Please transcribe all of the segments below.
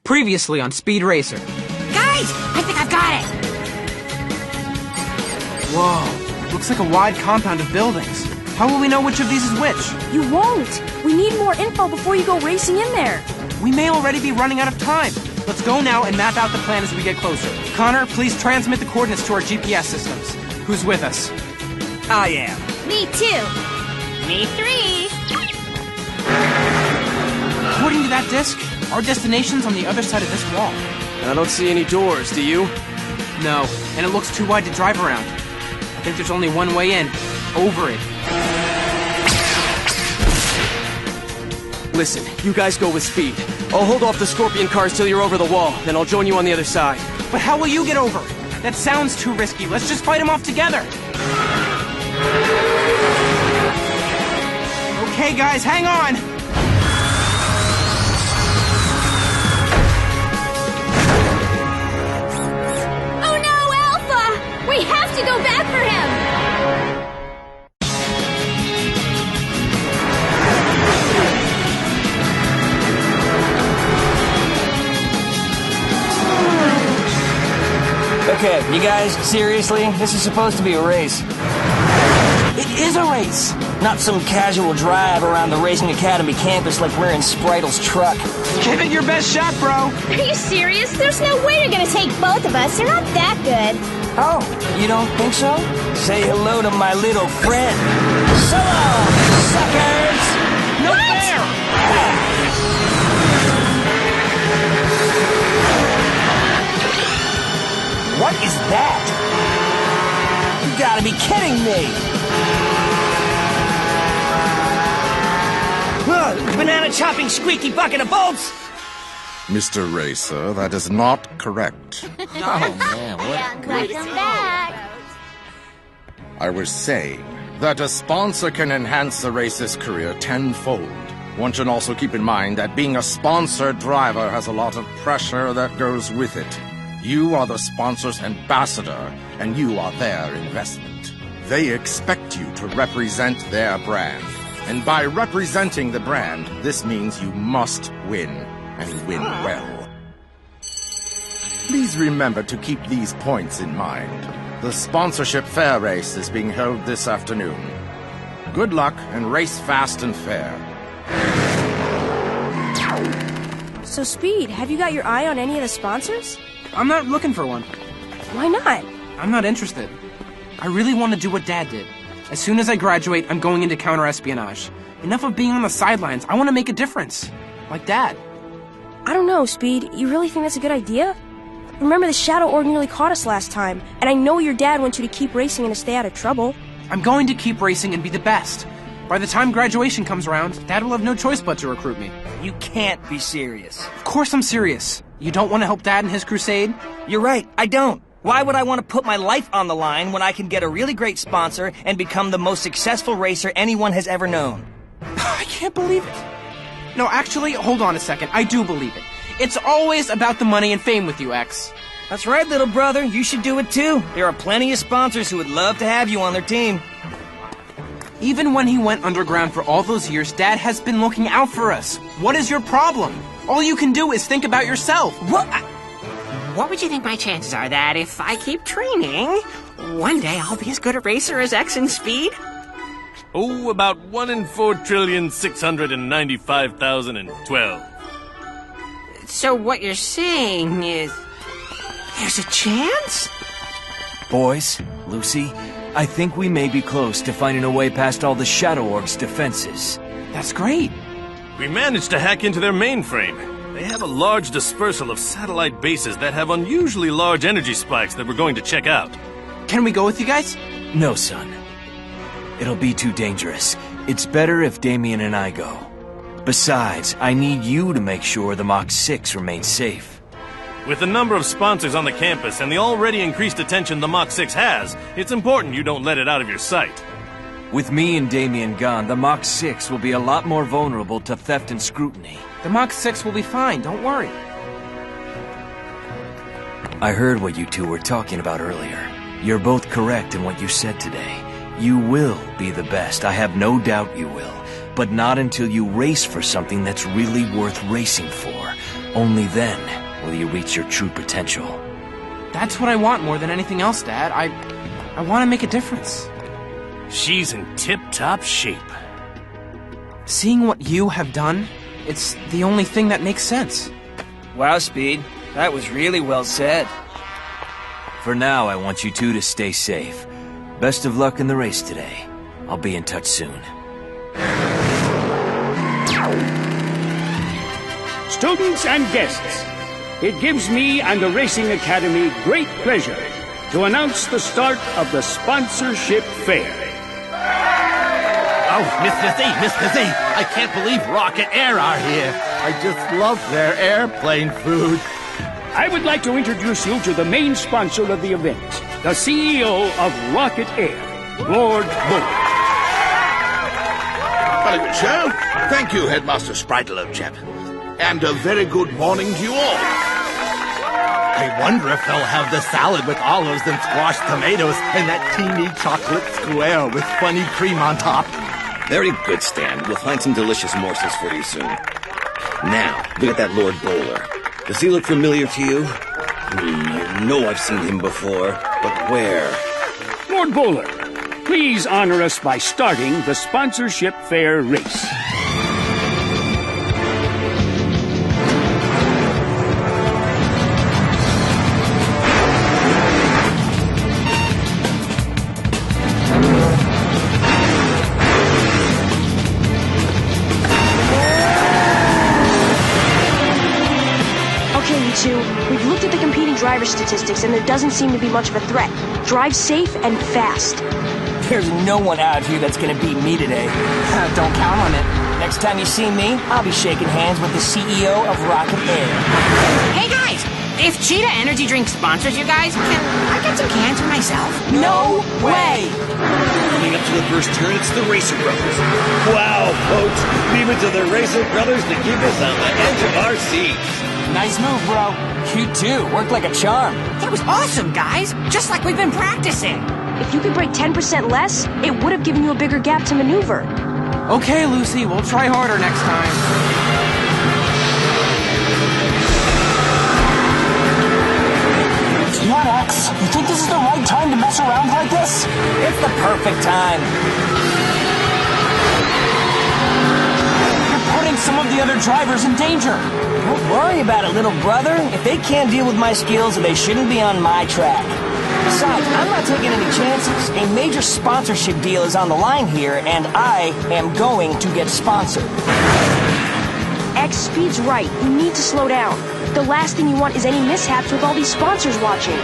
Previously on Speed Racer. Guys, I think I've got it! Whoa, looks like a wide compound of buildings. How will we know which of these is which? You won't! We need more info before you go racing in there. We may already be running out of time. Let's go now and map out the plan as we get closer. Connor, please transmit the coordinates to our GPS systems. Who's with us? I am. Me too. Me 3. According to that disc, our destination's on the other side of this wall. I don't see any doors, do you? No, and it looks too wide to drive around. I think there's only one way in. Over it. Listen, you guys go with speed. I'll hold off the Scorpion cars till you're over the wall, then I'll join you on the other side. But how will you get over? That sounds too risky. Let's just fight them off together. Okay, guys, hang on. Oh no, Alpha! We have to go back for him! Okay, you guys, seriously? This is supposed to be a race. It is a race! Not some casual drive around the Racing Academy campus like we're in Spritl's truck. Give it your best shot, bro! Are you serious? There's no way you're gonna take both of us. They're not that good. Oh, you don't think so? Say hello to my little friend. So long, suckers! No fair! What is that? You gotta be kidding me! Banana chopping squeaky bucket of bolts! Mr. Racer, that is not correct. Oh man, what? Welcome back. I was saying that a sponsor can enhance a racer's career tenfold. One should also keep in mind that being a sponsored driver has a lot of pressure that goes with it. You are the sponsor's ambassador, and you are their investment. They expect you to represent their brand. And by representing the brand, this means you must win, and win well. Please remember to keep these points in mind. The sponsorship fair race is being held this afternoon. Good luck, and race fast and fair. So, Speed, have you got your eye on any of the sponsors? I'm not looking for one. Why not? I'm not interested. I really want to do what Dad did. As soon as I graduate, I'm going into counter-espionage. Enough of being on the sidelines. I want to make a difference. Like Dad. I don't know, Speed. You really think that's a good idea? Remember, the Shadow Org nearly caught us last time, and I know your dad wants you to keep racing and to stay out of trouble. I'm going to keep racing and be the best. By the time graduation comes around, Dad will have no choice but to recruit me. You can't be serious. Of course I'm serious. You don't want to help Dad in his crusade? You're right, I don't. Why would I want to put my life on the line when I can get a really great sponsor and become the most successful racer anyone has ever known? I can't believe it. No, actually, hold on a second. I do believe it. It's always about the money and fame with you, X. That's right, little brother. You should do it too. There are plenty of sponsors who would love to have you on their team. Even when he went underground for all those years, Dad has been looking out for us. What is your problem? All you can do is think about yourself. What would you think my chances are that if I keep training, one day I'll be as good a racer as X in Speed? Oh, about 1 in 4,695,012. So what you're saying is, there's a chance? Boys, Lucy, I think we may be close to finding a way past all the Shadow Org's defenses. That's great. We managed to hack into their mainframe. They have a large dispersal of satellite bases that have unusually large energy spikes that we're going to check out. Can we go with you guys? No, son. It'll be too dangerous. It's better if Damien and I go. Besides, I need you to make sure the Mach 6 remains safe. With the number of sponsors on the campus and the already increased attention the Mach 6 has, it's important you don't let it out of your sight. With me and Damien gone, the Mach 6 will be a lot more vulnerable to theft and scrutiny. The Mach 6 will be fine, don't worry. I heard what you two were talking about earlier. You're both correct in what you said today. You will be the best, I have no doubt you will. But not until you race for something that's really worth racing for. Only then will you reach your true potential. That's what I want more than anything else, Dad. I want to make a difference. She's in tip-top shape. Seeing what you have done, it's the only thing that makes sense. Wow, Speed. That was really well said. For now, I want you two to stay safe. Best of luck in the race today. I'll be in touch soon. Students and guests, it gives me and the Racing Academy great pleasure to announce the start of the sponsorship fair. Oh, Mr. Z, I can't believe Rocket Air are here. I just love their airplane food. I would like to introduce you to the main sponsor of the event, the CEO of Rocket Air, Lord Bullard. Very good show. Thank you, Headmaster Spritelowchep. And a very good morning to you all. I wonder if they'll have the salad with olives and squashed tomatoes and that teeny chocolate square with funny cream on top. Very good, Stan. We'll find some delicious morsels for you soon. Now, look at that Lord Bowler. Does he look familiar to you? I know I've seen him before, but where? Lord Bowler, please honor us by starting the sponsorship fair race. We've looked at the competing driver statistics, and there doesn't seem to be much of a threat. Drive safe and fast. There's no one out here that's gonna beat me today. Don't count on it. Next time you see me, I'll be shaking hands with the CEO of Rocket Air. Hey guys, if Cheetah Energy Drink sponsors you guys, can I get some cans for myself? No way! Coming up to the first turn, it's the Racer Brothers. Wow, folks, leave it to the Racer Brothers to keep us on the edge of our seats. Nice move, bro. You too. Worked like a charm. That was awesome, guys. Just like we've been practicing. If you could brake 10% less, it would have given you a bigger gap to maneuver. Okay, Lucy, we'll try harder next time. What, X? You think this is the right time to mess around like this? It's the perfect time. You're putting some of the other drivers in danger. Don't worry about it, little brother. If they can't deal with my skills, they shouldn't be on my track. Besides, I'm not taking any chances. A major sponsorship deal is on the line here, and I am going to get sponsored. X, Speed's right. You need to slow down. The last thing you want is any mishaps with all these sponsors watching.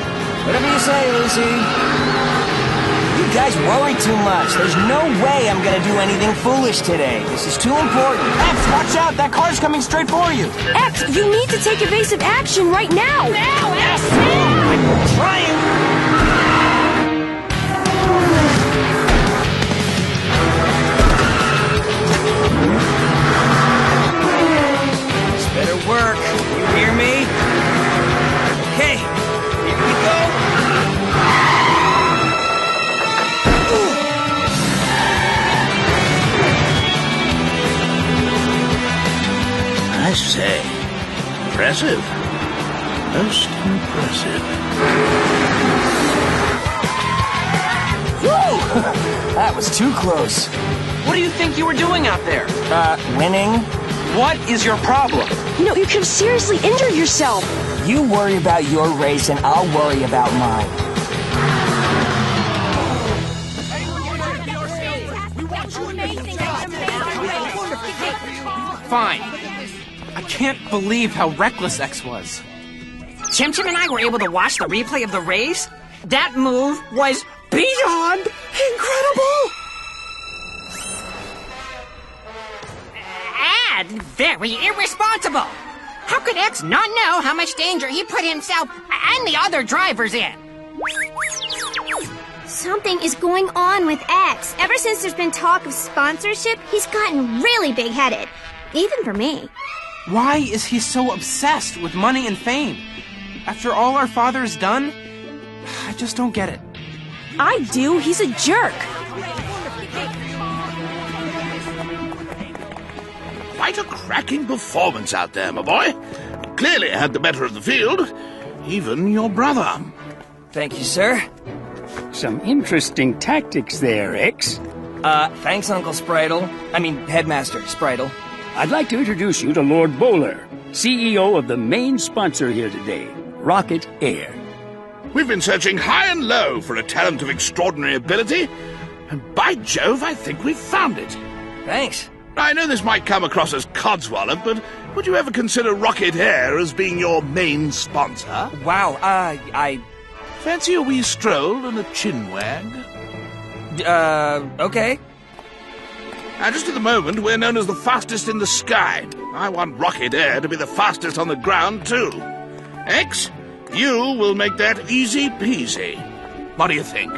Whatever you say, Lucy. You guys worry too much. There's no way I'm gonna do anything foolish today. This is too important. X, watch out! That car's coming straight for you! X, you need to take evasive action right now! Now, X! I'm trying! This better work. You hear me? Okay, here we go. I say, impressive. Most impressive. Woo! That was too close. What do you think you were doing out there? Winning? What is your problem? You know, you could have seriously injured yourself. You worry about your race and I'll worry about mine. Fine. I can't believe how reckless X was. Chim Chim and I were able to watch the replay of the race. That move was beyond incredible! And very irresponsible! How could X not know how much danger he put himself and the other drivers in? Something is going on with X. Ever since there's been talk of sponsorship, he's gotten really big-headed. Even for me. Why is he so obsessed with money and fame? After all our father's done, I just don't get it. I do. He's a jerk. Quite a cracking performance out there, my boy. You clearly had the better of the field. Even your brother. Thank you, sir. Some interesting tactics there, X. Thanks, Uncle Spritle. I mean, Headmaster Spritle. I'd like to introduce you to Lord Bowler, CEO of the main sponsor here today, Rocket Air. We've been searching high and low for a talent of extraordinary ability, and by Jove, I think we've found it. Thanks. I know this might come across as codswallop, but would you ever consider Rocket Air as being your main sponsor? Wow, I... Fancy a wee stroll and a chin wag? Okay. Now, just at the moment, we're known as the fastest in the sky. I want Rocket Air to be the fastest on the ground, too. X, you will make that easy peasy. What do you think?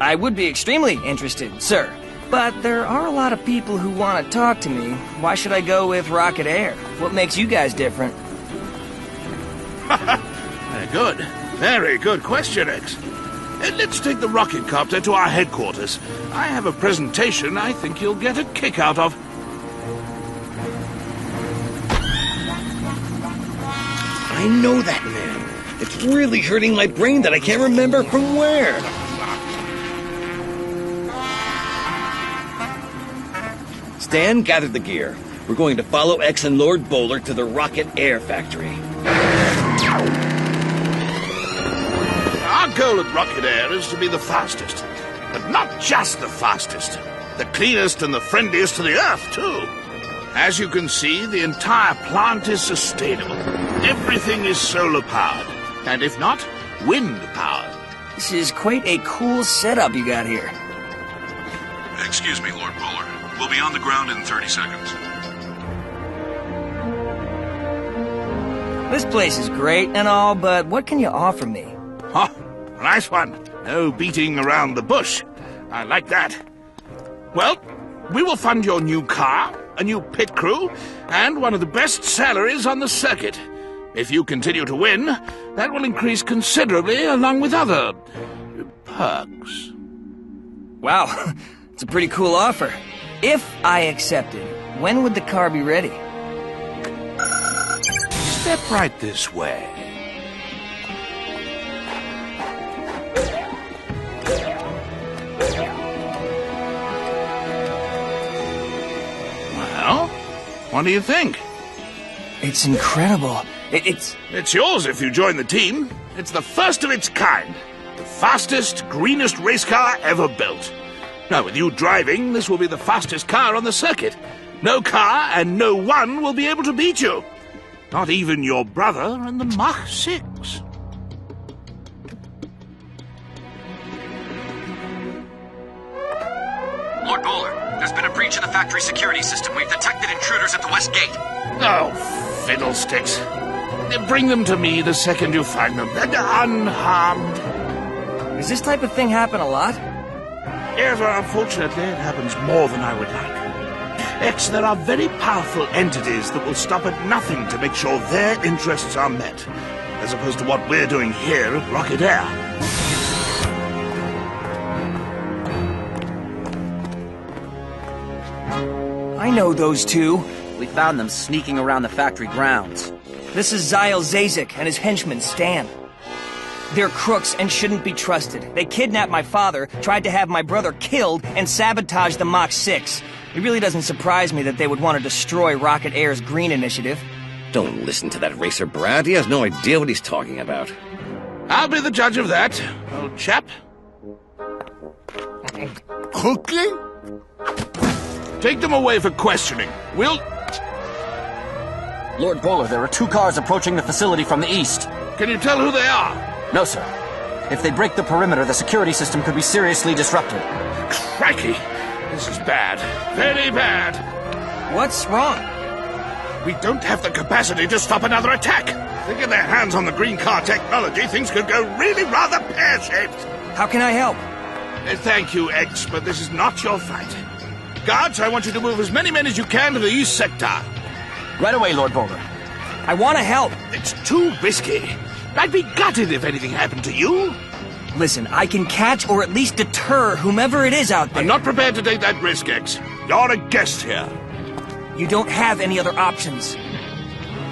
I would be extremely interested, sir. But there are a lot of people who want to talk to me. Why should I go with Rocket Air? What makes you guys different? Very good. Very good question, X. Let's take the rocket copter to our headquarters. I have a presentation I think you'll get a kick out of. I know that man. It's really hurting my brain that I can't remember from where. Stan, gather the gear. We're going to follow X and Lord Bowler to the Rocket Air Factory. Our goal at Rocket Air is to be the fastest. But not just the fastest. The cleanest and the friendliest to the Earth, too. As you can see, the entire plant is sustainable. Everything is solar-powered. And if not, wind-powered. This is quite a cool setup you got here. Excuse me, Lord Bowler. We'll be on the ground in 30 seconds. This place is great and all, but what can you offer me? Oh, nice one. No beating around the bush. I like that. Well, we will fund your new car, a new pit crew, and one of the best salaries on the circuit. If you continue to win, that will increase considerably along with other perks. Wow, it's a pretty cool offer. If I accepted, when would the car be ready? Step right this way. Well, what do you think? It's incredible. It's yours if you join the team. It's the first of its kind. The fastest, greenest race car ever built. Now, with you driving, this will be the fastest car on the circuit. No car and no one will be able to beat you. Not even your brother and the Mach 6. Lord Bowler, there's been a breach in the factory security system. We've detected intruders at the west gate. Oh, fiddlesticks. Bring them to me the second you find them. Unharmed. Does this type of thing happen a lot? Yes, well, unfortunately, it happens more than I would like. X, there are very powerful entities that will stop at nothing to make sure their interests are met, as opposed to what we're doing here at Rocket Air. I know those two. We found them sneaking around the factory grounds. This is Zyle Zazik and his henchman, Stan. They're crooks and shouldn't be trusted. They kidnapped my father, tried to have my brother killed, and sabotaged the Mach 6. It really doesn't surprise me that they would want to destroy Rocket Air's green initiative. Don't listen to that racer brat. He has no idea what he's talking about. I'll be the judge of that, old chap. Cooking? Take them away for questioning. We'll... Lord Bowler, there are 2 cars approaching the facility from the east. Can you tell who they are? No, sir. If they break the perimeter, the security system could be seriously disrupted. Crikey! This is bad. Very bad. What's wrong? We don't have the capacity to stop another attack. If they get their hands on the green car technology, things could go really rather pear-shaped. How can I help? Thank you, X, but this is not your fight. Guards, I want you to move as many men as you can to the east sector. Right away, Lord Bowler. I want to help. It's too risky. I'd be gutted if anything happened to you. Listen, I can catch or at least deter whomever it is out there. I'm not prepared to take that risk, X. You're a guest here. You don't have any other options.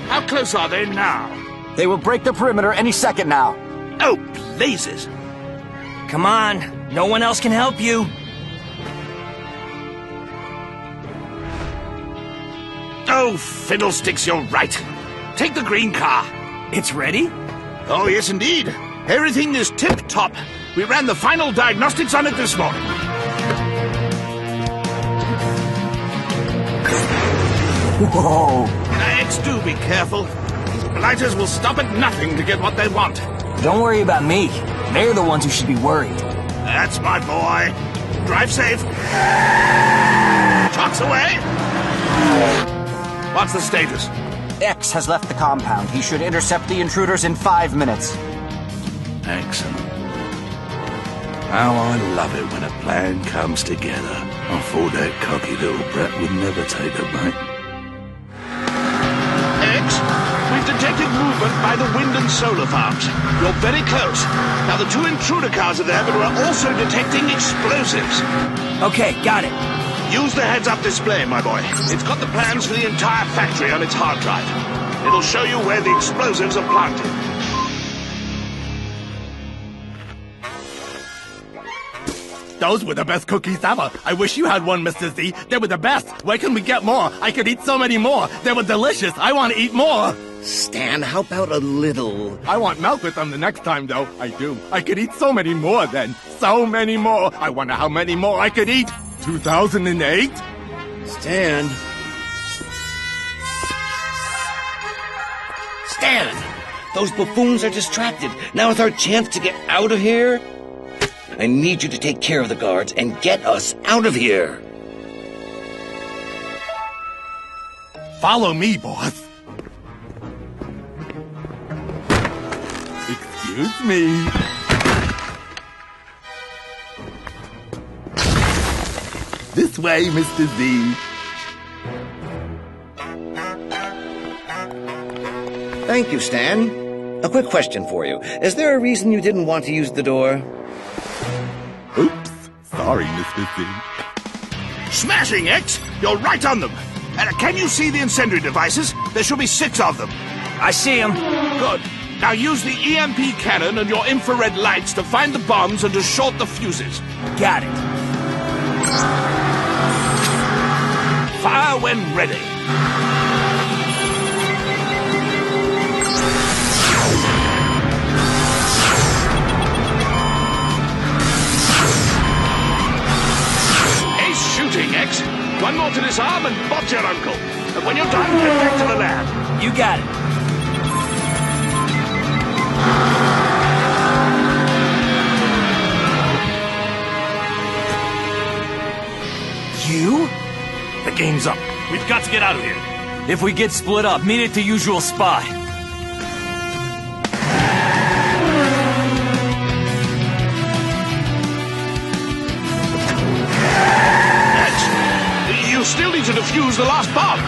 How close are they now? They will break the perimeter any second now. Oh, blazes. Come on, no one else can help you. Oh, fiddlesticks, you're right. Take the green car. It's ready? Oh, yes, indeed. Everything is tip-top. We ran the final diagnostics on it this morning. Whoa. X, do be careful. These blighters will stop at nothing to get what they want. Don't worry about me. They're the ones who should be worried. That's my boy. Drive safe. Trucks away. What's the status? X has left the compound. He should intercept the intruders in 5 minutes. Excellent. How I love it when a plan comes together. I thought that cocky little brat would never take a bite. X, we've detected movement by the wind and solar farms. You're very close. Now the 2 intruder cars are there, but we're also detecting explosives. Okay, got it. Use the heads-up display, my boy. It's got the plans for the entire factory on its hard drive. It'll show you where the explosives are planted. Those were the best cookies ever. I wish you had one, Mr. Z. They were the best. Where can we get more? I could eat so many more. They were delicious. I want to eat more. Stan, how about a little? I want milk with them the next time, though. I do. I could eat so many more then. So many more. I wonder how many more I could eat. 2008? Stan. Stan! Those buffoons are distracted. Now is our chance to get out of here. I need you to take care of the guards and get us out of here. Follow me, boss. Excuse me. This way, Mr. Z. Thank you, Stan. A quick question for you. Is there a reason you didn't want to use the door? Oops. Sorry, Mr. Z. Smashing, X! You're right on them. Can you see the incendiary devices? There should be 6 of them. I see them. Good. Now use the EMP cannon and your infrared lights to find the bombs and to short the fuses. Got it. Fire when ready. Ace shooting, X. One more to disarm and bob's your uncle. And when you're done, get back to the lab. You got it. You? The game's up. We've got to get out of here. If we get split up, meet at the usual spot. You still need to defuse the last bomb.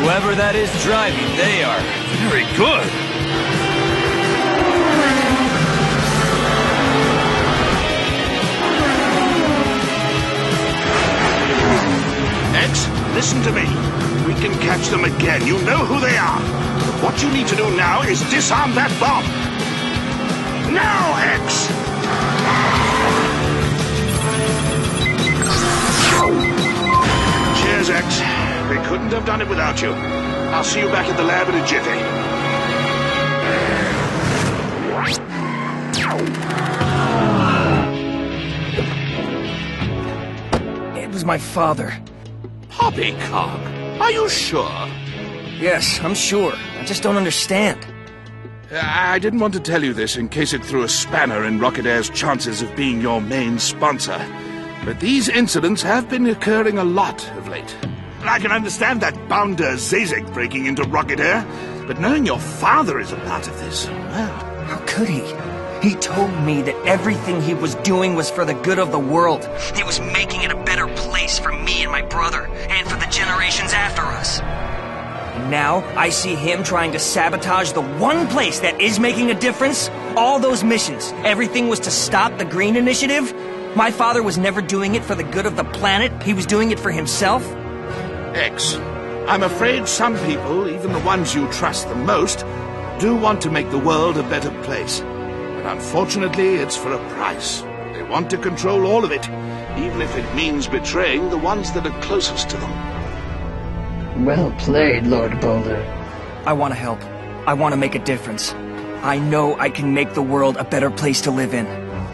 Whoever that is driving, they are very good. X, listen to me. We can catch them again. You know who they are. What you need to do now is disarm that bomb. Now, X! Cheers, X. We couldn't have done it without you. I'll see you back at the lab in a jiffy. It was my father. Poppycock, are you sure? Yes, I'm sure. I just don't understand. I didn't want to tell you this in case it threw a spanner in Rocket Air's chances of being your main sponsor. But these incidents have been occurring a lot of late. I can understand that bounder Zazek breaking into Rocket Air, but knowing your father is a part of this, well... How could he? He told me that everything he was doing was for the good of the world. He was making it a better place for me and my brother, and for the generations after us. And now, I see him trying to sabotage the one place that is making a difference. All those missions, everything was to stop the Green Initiative. My father was never doing it for the good of the planet. He was doing it for himself. X, I'm afraid some people, even the ones you trust the most, do want to make the world a better place. But unfortunately, it's for a price. They want to control all of it, even if it means betraying the ones that are closest to them. Well played, Lord Boulder. I want to help. I want to make a difference. I know I can make the world a better place to live in.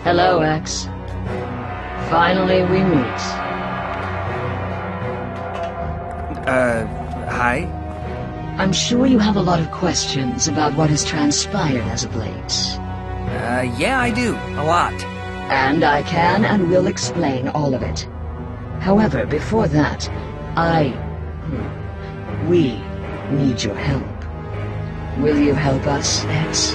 Hello, X. Finally, we meet. Hi? I'm sure you have a lot of questions about what has transpired as of late. Yeah, I do. A lot. And I can and will explain all of it. However, before that, we need your help. Will you help us, X?